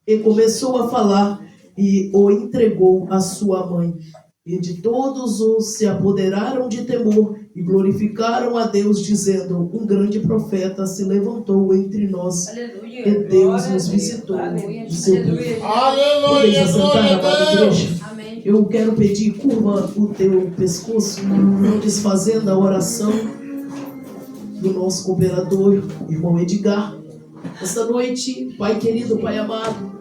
E começou a falar e o entregou à sua mãe. E de todos os se apoderaram de temor e glorificaram a Deus, dizendo: um grande profeta se levantou entre nós. Aleluia. E Deus nos visitou de seu povo. Aleluia. Podem assentar, amada igreja? Amém. Eu quero pedir, curva o teu pescoço, desfazendo a oração do nosso cooperador, irmão Edgar. Esta noite, Pai querido, Pai amado,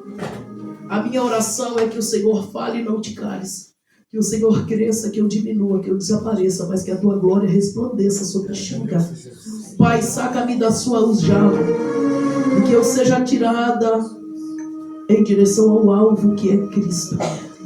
a minha oração é que o Senhor fale e não te cales. Que o Senhor cresça, que eu diminua, que eu desapareça, mas que a tua glória resplandeça sobre este lugar. Pai, saca-me da sua aljava e que eu seja tirada em direção ao alvo que é Cristo.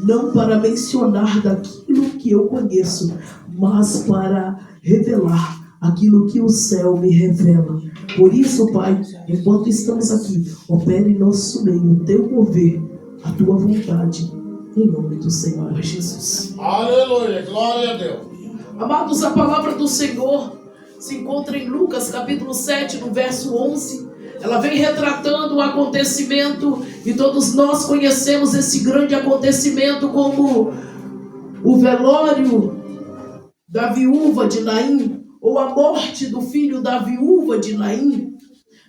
Não para mencionar daquilo que eu conheço, mas para revelar aquilo que o céu me revela. Por isso, Pai, enquanto estamos aqui, opere em nosso meio o teu mover, a tua vontade, em nome do Senhor Jesus. Aleluia, glória a Deus. Amados, a palavra do Senhor se encontra em Lucas capítulo 7, no verso 11. Ela vem retratando o acontecimento, e todos nós conhecemos esse grande acontecimento como o velório da viúva de Naim, ou a morte do filho da viúva de Naim.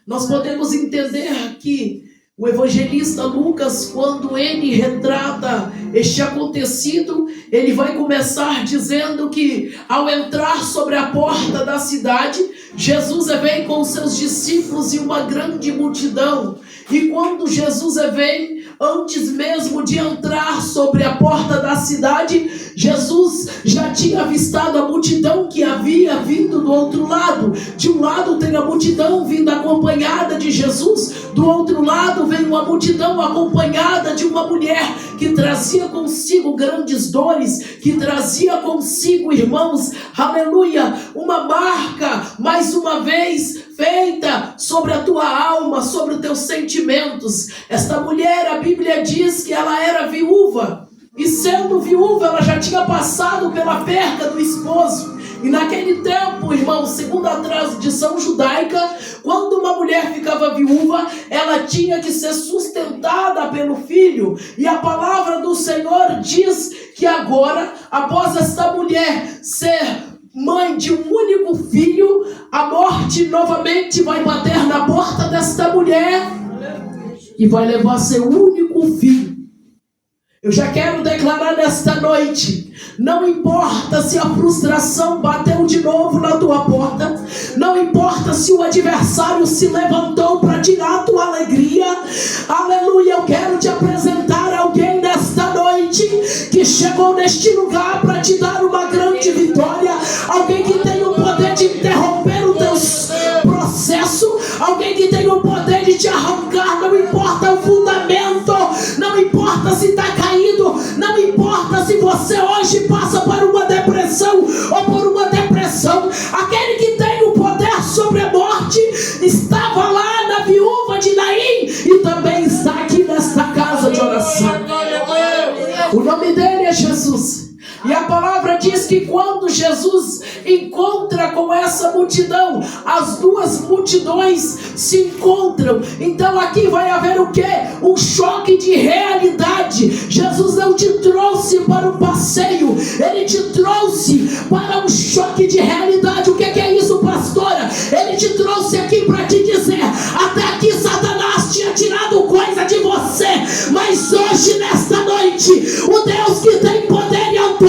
Nós podemos entender que o evangelista Lucas, quando ele retrata este acontecido, ele vai começar dizendo que ao entrar sobre a porta da cidade, Jesus vem com seus discípulos e uma grande multidão. E quando Jesus vem, antes mesmo de entrar sobre a porta da cidade, Jesus já tinha avistado a multidão que havia vindo do outro lado. De um lado tem a multidão vindo acompanhada de Jesus, do outro lado vem uma multidão acompanhada de uma mulher que trazia consigo grandes dores, que trazia consigo, irmãos, aleluia, uma marca, mais uma vez, feita sobre a tua alma, sobre os teus sentimentos. Esta mulher, a Bíblia diz que ela era viúva, e sendo viúva, ela já tinha passado pela perda do esposo. E naquele tempo, irmão, segundo a tradição judaica, quando uma mulher ficava viúva, ela tinha que ser sustentada pelo filho. E a palavra do Senhor diz que agora, após esta mulher ser mãe de um único filho, a morte novamente vai bater na porta desta mulher e vai levar seu único filho. Eu já quero declarar nesta noite: não importa se a frustração bateu de novo na tua porta, não importa se o adversário se levantou para tirar a tua alegria, aleluia, eu quero te apresentar alguém nesta noite que chegou neste lugar para te dar uma grande vitória, alguém que tem o poder de interromper o teu processo, alguém que tem o poder de te arrancar, não importa o fundamento, não importa se está caído, não importa se você hoje passa por uma depressão ou por uma depressão, aquele que tem o poder sobre a morte estava lá na viúva de Naim e também está aqui nesta casa de oração. O nome dele é Jesus. E a palavra diz que quando Jesus encontra com essa multidão, as duas multidões se encontram. Então aqui vai haver o quê? Um choque de realidade. Jesus não te trouxe para um passeio, ele te trouxe para um choque de realidade. O que é isso, pastora? Ele te trouxe aqui para te dizer: até aqui Satanás tinha tirado coisa de você, mas hoje, nesta noite, o Deus que tem poder e autoridade,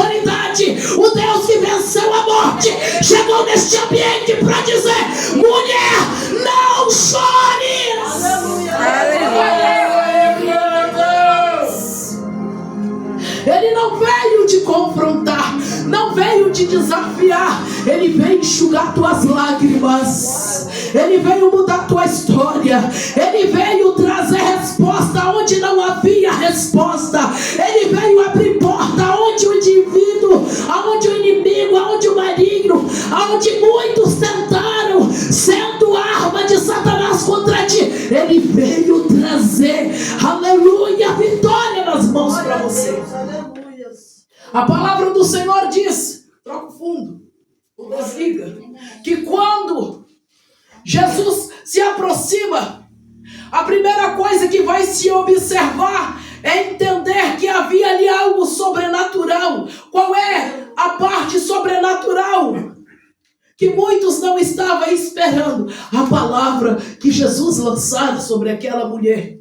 o Deus que venceu a morte, chegou neste ambiente para dizer: mulher, não chore! Ele não veio te confrontar, não veio te desafiar, ele veio enxugar tuas lágrimas, ele veio mudar tua história, ele veio trazer resposta onde não havia resposta, ele veio abrir porta onde o indivíduo, aonde o inimigo, aonde o maligno, aonde muitos tentaram, sendo arma de Satanás contra ti, ele veio trazer, aleluia, vitória nas mãos para você. A palavra do Senhor diz, troca o fundo, desliga, que quando Jesus se aproxima, A primeira coisa que vai se observar é entender que havia ali algo sobrenatural. Qual é a parte sobrenatural que muitos não estavam esperando? A palavra que Jesus lançara sobre aquela mulher.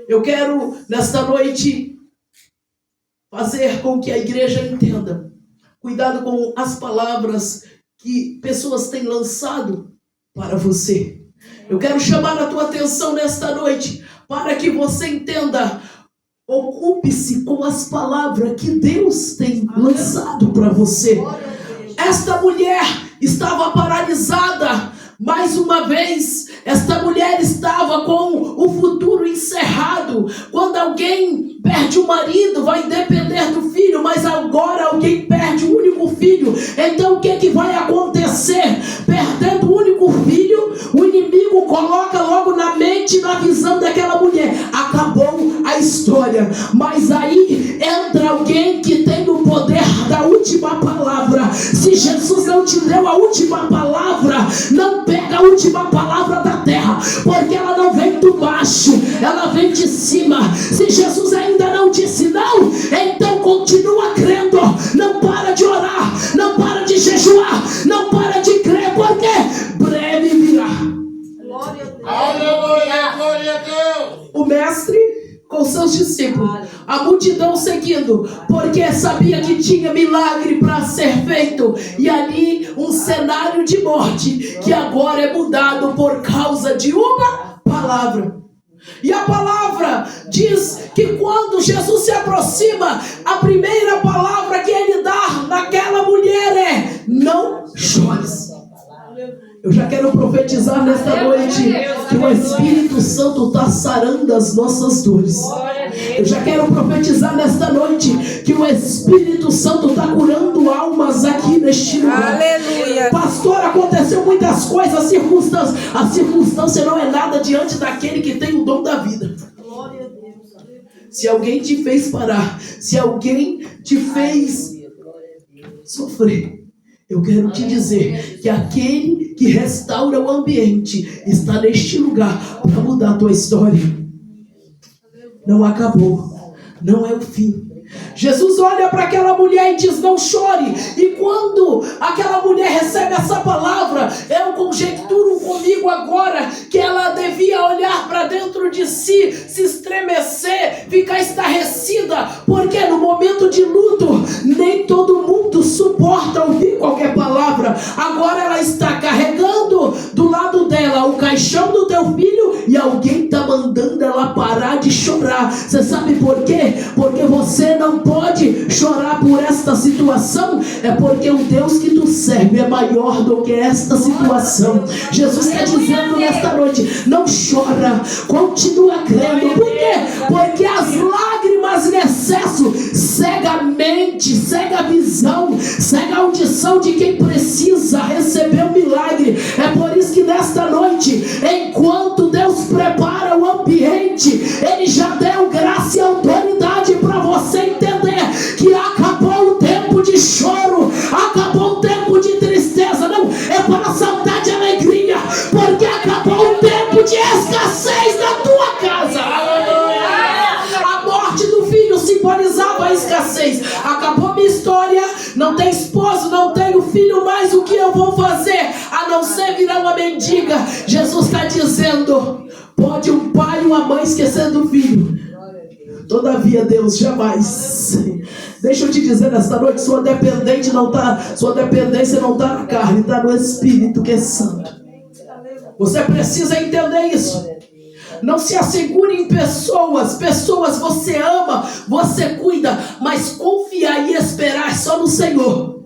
Eu quero, nesta noite, fazer com que a igreja entenda. Cuidado com as palavras que pessoas têm lançado para você. Eu quero chamar a tua atenção nesta noite para que você entenda. Ocupe-se com as palavras que Deus tem lançado para você. Esta mulher estava paralisada. Mais uma vez, esta mulher estava com o futuro encerrado. Quando alguém perde o marido, vai depender do filho, mas agora alguém perde o único filho. Então o que vai acontecer? Perdendo o único filho, o inimigo coloca logo na mente, na visão daquela mulher: acabou a história. Mas aí entra alguém que tem o poder da última palavra. Se Jesus não te deu a última palavra, não pega a última palavra da terra, porque ela não vem do baixo, ela vem de cima. Se Jesus ainda não disse não, então continua crendo. Não para de orar, não para de jejuar, não para de crer, porque breve virá. Glória a Deus. Aleluia, glória a Deus. O mestre com seus discípulos, a multidão seguindo, porque sabia que tinha milagre para ser feito, e ali um cenário de morte que agora é mudado por causa de uma palavra. E a palavra diz que quando Jesus se aproxima, a primeira palavra que ele dá naquela mulher é: não chores. Eu já quero profetizar nesta noite que o Espírito Santo está sarando as nossas dores. Eu já quero profetizar nesta noite que o Espírito Santo está curando almas aqui neste lugar. Aleluia. Pastor, aconteceu muitas coisas, a circunstância não é nada diante daquele que tem o dom da vida. Se alguém te fez parar, se alguém te fez sofrer, eu quero te dizer que aquele que restaura o ambiente está neste lugar para mudar a tua história. Não acabou, não é o fim. Jesus olha para aquela mulher e diz: não chore. E quando aquela mulher recebe essa palavra, eu conjecturo comigo agora que ela devia olhar para dentro de si, se estremecer, ficar estarrecida, porque no momento de luto nem todo mundo suporta ouvir qualquer palavra. Agora ela está carregando do lado dela o caixão do teu filho e alguém está mandando ela parar de chorar. Você sabe por quê? Porque você não pode chorar por esta situação. É porque o Deus que tu serve é maior do que esta situação. Jesus está dizendo nesta noite: não chora, continua crendo. Por quê? Porque as lágrimas em excesso cega a mente, cega a visão, cega a audição de quem precisa receber o milagre. É por isso que nesta noite, enquanto Deus prepara o ambiente, Ele já deu graça e autoridade para você entender que acabou o tempo de choro, acabou o tempo de tristeza. Não, é para saudade e alegria, porque acabou o tempo de escassez na tua casa. A morte do filho simbolizava a escassez. Acabou minha história, não tem esposo, não tenho filho mais, o que eu vou fazer? A não ser virar uma mendiga. Jesus está dizendo: pode um pai e uma mãe esquecer do filho, todavia Deus jamais. Deixa eu te dizer nesta noite, sua dependência não está na carne, está no Espírito que é santo. Você precisa entender isso. Não se assegure em pessoas você ama, você cuida, mas confiar e esperar só no Senhor.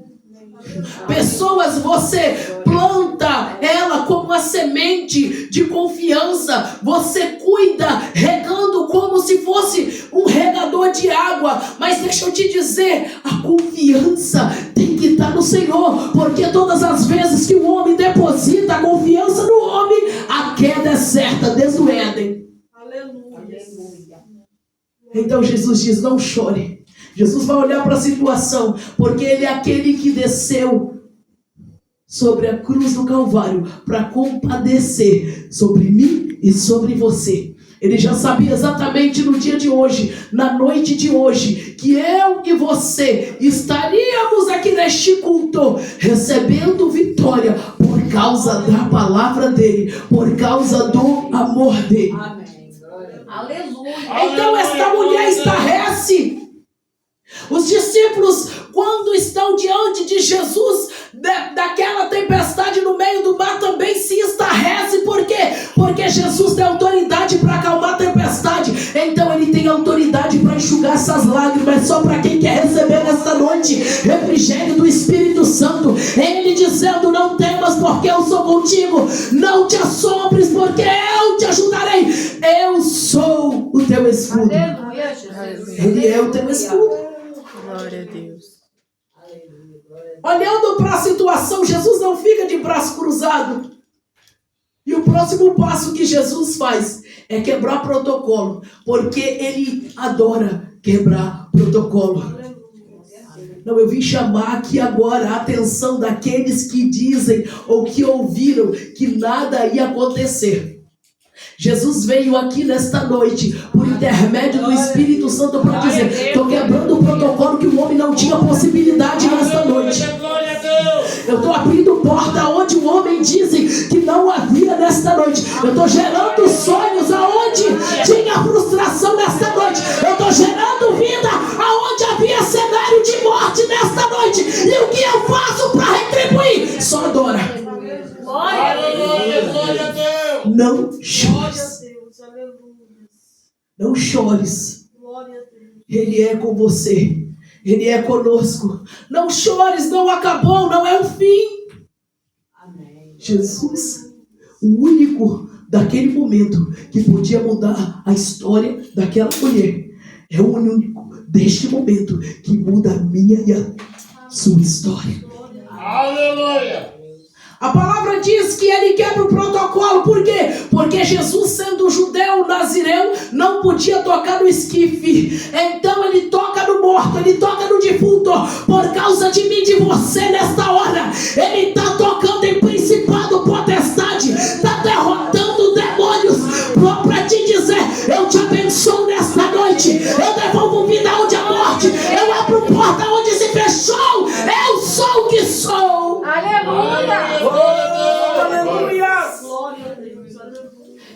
Pessoas você planta ela como uma semente de confiança, você cuida regando como se fosse um regador de água. Mas deixa eu te dizer, a confiança tem que estar no Senhor, porque todas as vezes que o homem deposita a confiança no homem, a queda é certa desde o Éden. Aleluia. Então Jesus diz: não chore. Jesus vai olhar para a situação, porque Ele é aquele que desceu sobre a cruz do Calvário para compadecer sobre mim e sobre você. Ele já sabia exatamente no dia de hoje, na noite de hoje, que eu e você estaríamos aqui neste culto recebendo vitória por causa da palavra dele, por causa do amor dele. Amém. Aleluia. Então esta mulher estarrece. Os discípulos, quando estão diante de Jesus, daquela tempestade no meio do mar, também se estarrece. Por quê? Porque Jesus tem autoridade para acalmar a tempestade. Então ele tem autoridade para enxugar essas lágrimas. Só para quem quer receber nesta noite refrigério do Espírito Santo. Ele dizendo: não temas, porque eu sou contigo. Não te assombres, porque eu te ajudarei. Eu sou o teu escudo. Aleluia, Jesus. Ele é o teu escudo. Glória a Deus. Olhando para a situação, Jesus não fica de braço cruzado. E o próximo passo que Jesus faz é quebrar protocolo, porque ele adora quebrar protocolo. Não, eu vim chamar aqui agora a atenção daqueles que dizem ou que ouviram que nada ia acontecer. Jesus veio aqui nesta noite por intermédio do Espírito Santo para dizer: estou quebrando o protocolo que o homem não tinha possibilidade nesta noite. Eu estou abrindo porta onde o homem dizem que não havia nesta noite. Eu estou gerando sonhos aonde tinha frustração nesta noite. Eu estou gerando vida aonde havia cenário de morte nesta noite. E o que eu faço para retribuir? Só adora. Glória a Deus. Não chores. Não chores. Ele é com você. Ele é conosco. Não chores, não acabou, não é o fim. Amém. Jesus, o único daquele momento que podia mudar a história daquela mulher, é o único deste momento que muda a minha e a sua história. Aleluia. A palavra diz que ele quebra o protocolo. Por quê? Porque Jesus, sendo judeu nazireu, não podia tocar no esquife. Então ele toca no morto, ele toca no defunto. Por causa de mim e de você nesta hora, ele está tocando em principado, potestade, está derrotando demônios. Para te dizer: eu te abençoo nesta noite. Eu devolvo vida onde a morte, eu abro porta onde se fechou. Eu sou o que sou. Aleluia. Aleluia!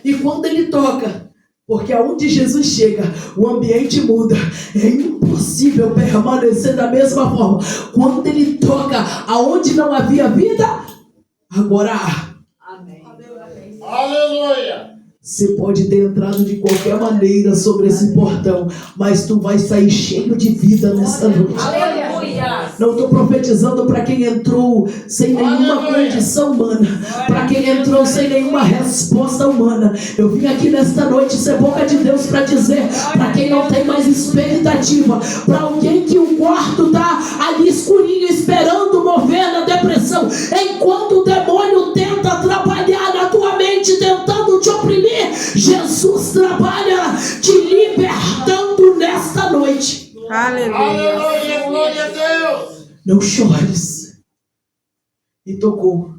E quando ele toca, porque aonde Jesus chega, o ambiente muda. É impossível permanecer da mesma forma. Quando ele toca aonde não havia vida, agora há. Amém. Aleluia. Você pode ter entrado de qualquer maneira sobre esse portão, mas tu vai sair cheio de vida nesta noite. Aleluia. Não estou profetizando para quem entrou sem nenhuma condição humana, para quem entrou sem nenhuma resposta humana. Eu vim aqui nesta noite ser boca de Deus para dizer, para quem não tem mais expectativa, para alguém que o quarto está ali escurinho esperando mover na depressão, enquanto o demônio tenta trabalhar na tua mente, tentando te oprimir, Jesus trabalha te libertando nesta noite. Aleluia. Aleluia. Glória a Deus. Não chores. E tocou.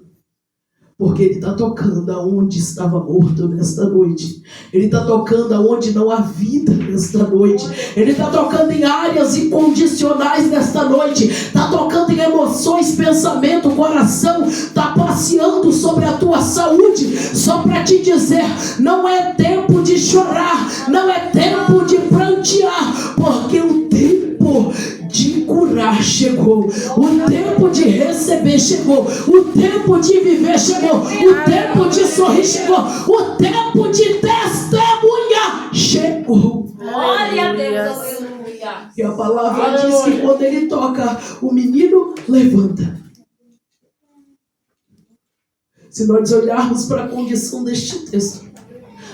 Porque ele está tocando aonde estava morto nesta noite. Ele está tocando aonde não há vida nesta noite. Ele está tocando em áreas incondicionais nesta noite. Está tocando em emoções, pensamento, coração. Está passeando sobre a tua saúde. Só para te dizer, não é tempo de chorar. Não é tempo de prantear. Porque o tempo de curar chegou. O tempo de receber chegou. O tempo de viver chegou. O tempo de sorrir chegou. O tempo de testemunhar chegou. Glória a Deus. Aleluia. E a palavra diz que quando ele toca, o menino levanta. Se nós olharmos para a condição deste texto,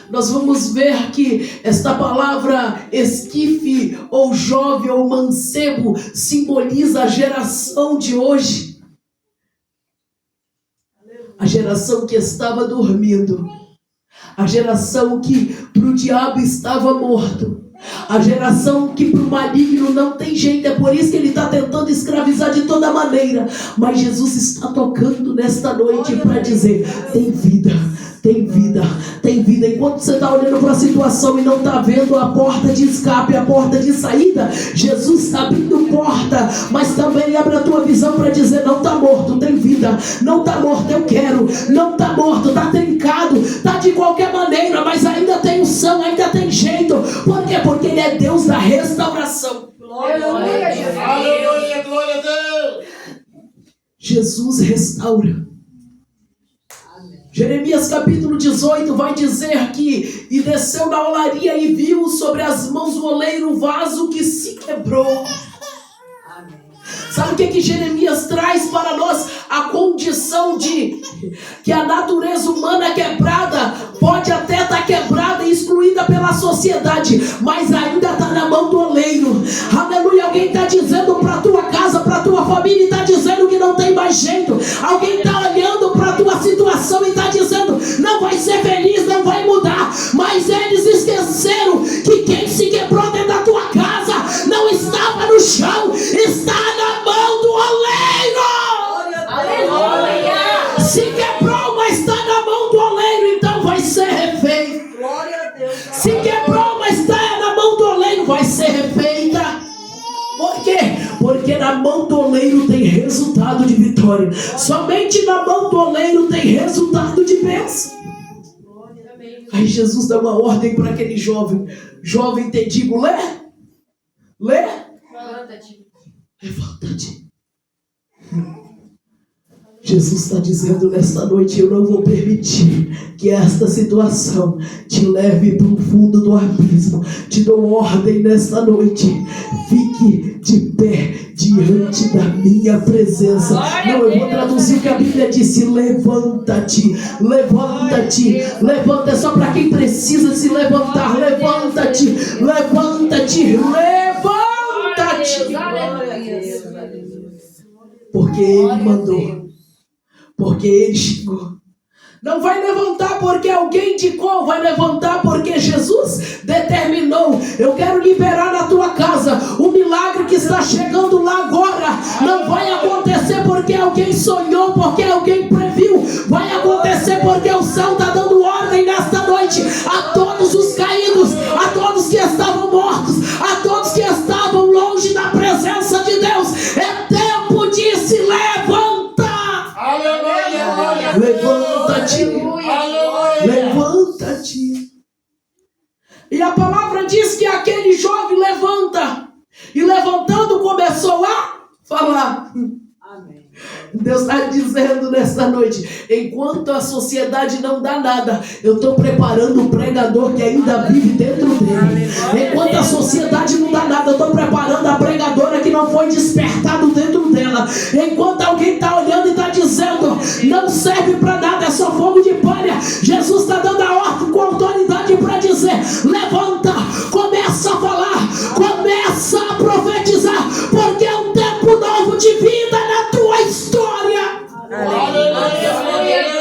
nós vamos ver que esta palavra esquife, ou jovem, ou mancebo, simboliza a geração de hoje. A geração que estava dormindo. A geração que para o diabo estava morto. A geração que para o maligno não tem jeito. É por isso que ele está tentando escravizar de toda maneira. Mas Jesus está tocando nesta noite para dizer: tem vida, tem vida, tem vida. Enquanto você está olhando para a situação e não está vendo a porta de escape, a porta de saída, Jesus está abrindo porta. Mas também abre a tua visão para dizer: não está morto, tem vida. Não está morto, eu quero. Não está morto, está trincado, está de qualquer maneira, mas ainda tem unção, ainda tem jeito. Por quê? Porque Ele é Deus da restauração. Aleluia, glória a Deus. Jesus restaura. Jeremias capítulo 18 vai dizer que: e desceu na olaria e viu sobre as mãos do oleiro um vaso que se quebrou. Sabe o que Jeremias traz para nós? A condição de que a natureza humana quebrada pode até estar quebrada e excluída pela sociedade, mas ainda está na mão do oleiro. Aleluia. Alguém está dizendo para a tua casa, para a tua família, e está dizendo que não tem mais jeito. Alguém está olhando para a tua situação e está dizendo: não vai ser feliz, não vai mudar. Mas eles esqueceram que quem se quebrou dentro da tua casa não estava no chão, está na mão do oleiro. Aleluia. Se quebrou, mas está na mão do oleiro, então vai ser refeito. Glória a Deus. Se quebrou, mas está na mão do oleiro, vai ser refeita. Por quê? Porque na mão do oleiro tem resultado de vitória. Somente na mão do oleiro tem resultado de bênção. Aí Jesus dá uma ordem para aquele jovem: jovem, te digo, lê. Levanta-te. Jesus está dizendo nesta noite: eu não vou permitir que esta situação te leve para o fundo do abismo. Te dou ordem nesta noite: fique de pé diante da minha presença. Não, eu vou traduzir o que a Bíblia disse: levanta-te, levanta-te, levanta. É só para quem precisa se levantar. Levanta-te, levanta-te, levanta-te. Porque Ele mandou, porque Ele chegou. Não vai levantar porque alguém indicou, vai levantar porque Jesus determinou. Eu quero liberar na tua casa o milagre que está chegando lá agora. Não vai acontecer porque alguém sonhou, porque alguém previu. Vai acontecer porque o céu está dando ordem nesta noite a todos os caídos, a todos que estavam mortos, a todos que estavam longe da presença de Deus. É tempo de se levantar. Aleluia. Levanta-te. Levanta-te. E a palavra diz que aquele jovem levanta. E levantando começou a falar. Amém. Deus está dizendo nesta noite: enquanto a sociedade não dá nada, eu estou preparando o pregador que ainda vive dentro dele. Enquanto a sociedade não dá nada, eu estou preparando a pregadora que não foi despertado dentro dela. Enquanto alguém está olhando e está dizendo: não serve para nada, é só fogo de palha, Jesus está dando a ordem com autoridade para dizer: levanta, começa a falar, começa a profetizar, porque é um tempo novo de vida na tua história.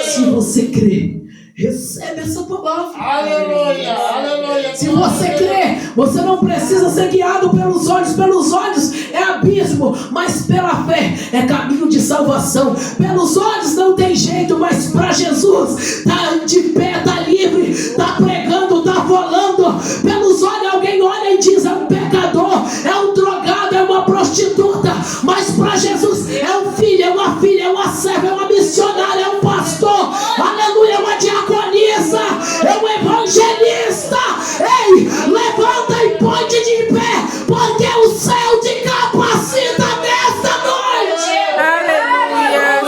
Se você crê, recebe essa palavra. Aleluia, aleluia. Se você crê, você não precisa ser guiado pelos olhos. Pelos olhos é abismo, mas pela fé é caminho de salvação. Pelos olhos não tem jeito, mas para Jesus está de pé, está livre, está pregando, está falando. Pelos olhos alguém olha e diz: é um pecador, é um drogado, é uma prostituta. Mas para Jesus é um filho, é uma filha, é uma serva, é uma missionária, é um pastor, aleluia, é uma diaconisa, é um evangelista. Ei, levanta e põe-te de pé, porque o céu te capacita nesta noite. Aleluia.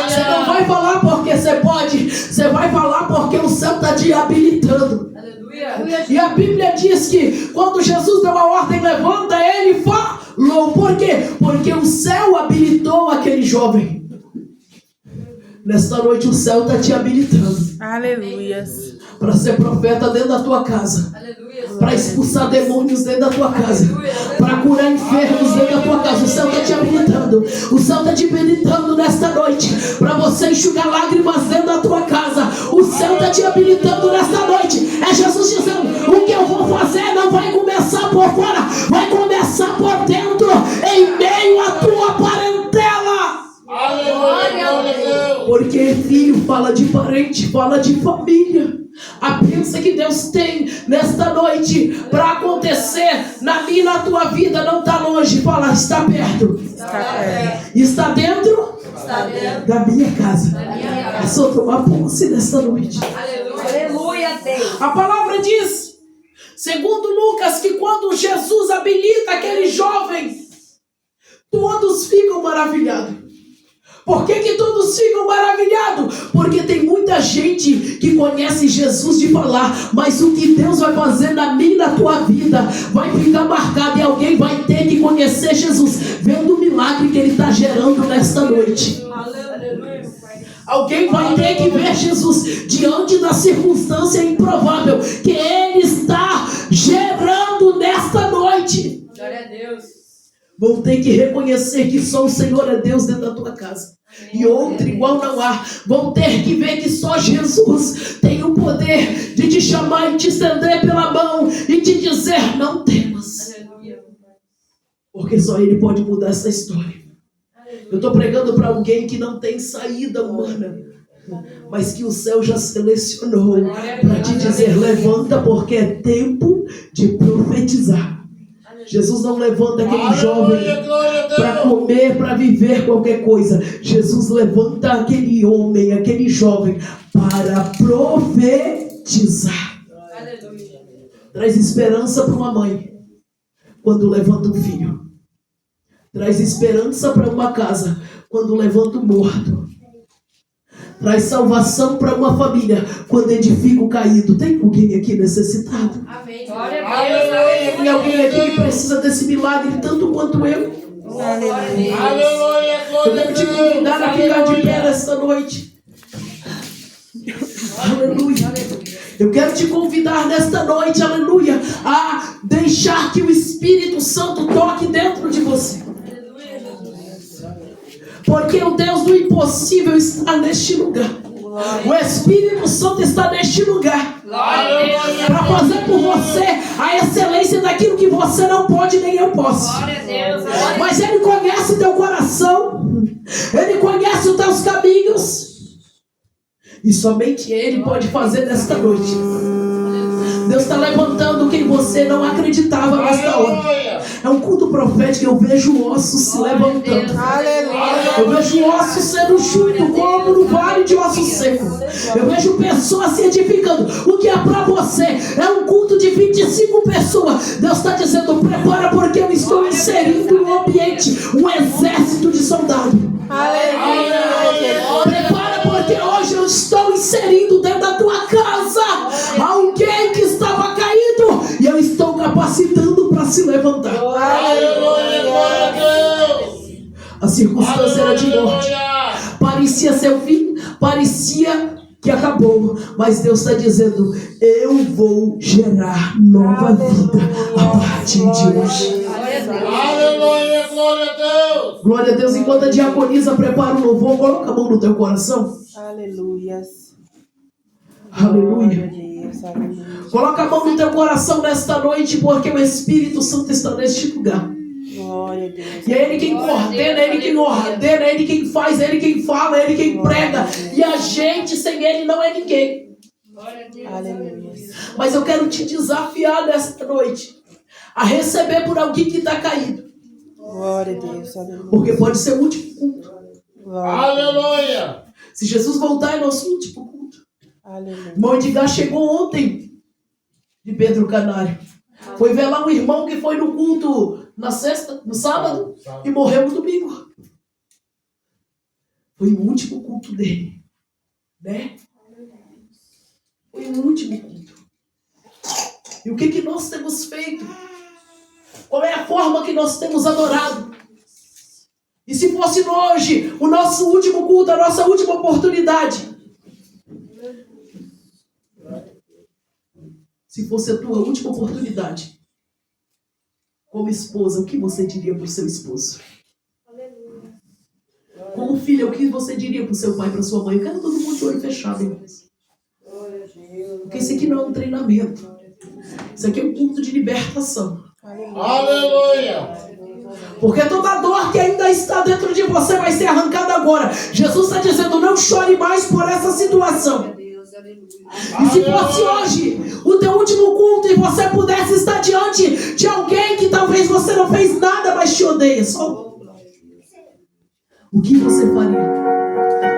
Você não vai falar porque você pode, você vai falar porque o céu está te habilitando. E a Bíblia diz que quando Jesus deu a ordem, levanta, ele falou. Por quê? Porque o céu habilitou aquele jovem. Nesta noite o céu está te habilitando. Aleluia. Para ser profeta dentro da tua casa. para expulsar demônios dentro da tua casa, para curar enfermos dentro da tua casa. O céu está te habilitando, o céu está te habilitando nesta noite, para você enxugar lágrimas dentro da tua casa. O céu está te habilitando nesta noite. É Jesus dizendo: o que eu vou fazer não vai começar por fora, vai começar por dentro, em meio à tua parentela. Porque filho fala de parente, fala de família. A bênção que Deus tem nesta noite para acontecer na minha e na tua vida não está longe. Fala, está perto. Está dentro da minha casa. É só tomar posse nesta noite. Aleluia, Deus. A palavra diz, segundo Lucas, que quando Jesus habilita aquele jovem, todos ficam maravilhados. Por que todos ficam maravilhados? Porque tem muita gente que conhece Jesus de falar, mas o que Deus vai fazer na minha e na tua vida vai ficar marcado, e alguém vai ter que conhecer Jesus vendo o milagre que Ele está gerando nesta noite. Alguém vai ter que ver Jesus diante da circunstância improvável que Ele está gerando nesta noite. Glória a Deus. Vão ter que reconhecer que só o Senhor é Deus dentro da tua casa. E outro igual não há. Vão ter que ver que só Jesus tem o poder de te chamar e te estender pela mão e te dizer: não temas. Porque só Ele pode mudar essa história. Eu estou pregando para alguém que não tem saída humana, mas que o céu já selecionou para te dizer: levanta, porque é tempo de profetizar. Jesus não levanta aquele jovem para comer, para viver qualquer coisa. Jesus levanta aquele homem, aquele jovem, para profetizar. Traz esperança para uma mãe quando levanta um filho. Traz esperança para uma casa quando levanta um morto. Traz salvação para uma família quando edifica o caído. Tem alguém aqui necessitado? Amém. Glória a Deus. Tem alguém aqui que precisa desse milagre tanto quanto eu? Aleluia. Eu quero te convidar a ficar de pé nesta noite. Aleluia. Eu quero te convidar nesta noite, aleluia, a deixar que o Espírito Santo toque dentro de você. Porque o Deus do impossível está neste lugar. O Espírito Santo está neste lugar para fazer por você a excelência daquilo que você não pode nem eu posso. Mas Ele conhece o teu coração, Ele conhece os teus caminhos, e somente Ele pode fazer nesta noite. Deus está levantando quem você não acreditava nesta hora. É um culto profético. Eu vejo ossos se levantando. Eu vejo ossos sendo junto, como no vale de ossos secos. Eu vejo pessoas se edificando. O que é para você é um culto de 25 pessoas. Deus está dizendo: prepara, porque eu estou inserindo no ambiente um exército de soldados. Prepara, porque hoje eu estou inserindo dentro da tua casa alguém que estava caído, e eu estou capacitando para se levantar. A circunstância era de morte, parecia ser o fim, parecia que acabou, mas Deus está dizendo: eu vou gerar nova vida a partir de hoje. Aleluia, glória a Deus. Glória a Deus. Enquanto a diaconisa prepara o louvor, coloca a mão no teu coração. Aleluias. Aleluia. Deus, aleluia. Coloca a mão no teu coração nesta noite, porque o Espírito Santo está neste lugar. Glória a Deus. E é Ele quem coordena, é Ele quem ordena, é Ele quem faz, é Ele quem fala, é Ele quem prega. E a gente sem Ele não é ninguém. Aleluia. Mas eu quero te desafiar nesta noite a receber por alguém que está caído. Glória a Deus, aleluia. Porque pode ser o último culto. Glória. Aleluia. Se Jesus voltar, é nosso último culto. Aleluia. Irmão Edgar chegou ontem de Pedro Canário. Foi ver lá um irmão que foi no culto na sexta, no sábado, e morreu no domingo. Foi o último culto dele, né? Foi o último culto. E o que nós temos feito? Qual é a forma que nós temos adorado? E se fosse hoje o nosso último culto, a nossa última oportunidade? Se fosse a tua última oportunidade, como esposa, o que você diria para o seu esposo? Como filha, o que você diria para o seu pai e para sua mãe? Eu quero todo mundo de olho fechado, irmãos. Porque isso aqui não é um treinamento. Isso aqui é um culto de libertação. Aleluia. Porque toda dor que ainda está dentro de você vai ser arrancada agora. Jesus está dizendo, não chore mais por essa situação. E se fosse hoje o teu último culto e você pudesse estar diante de alguém que talvez você não fez nada, mas te odeia, só o que você faria?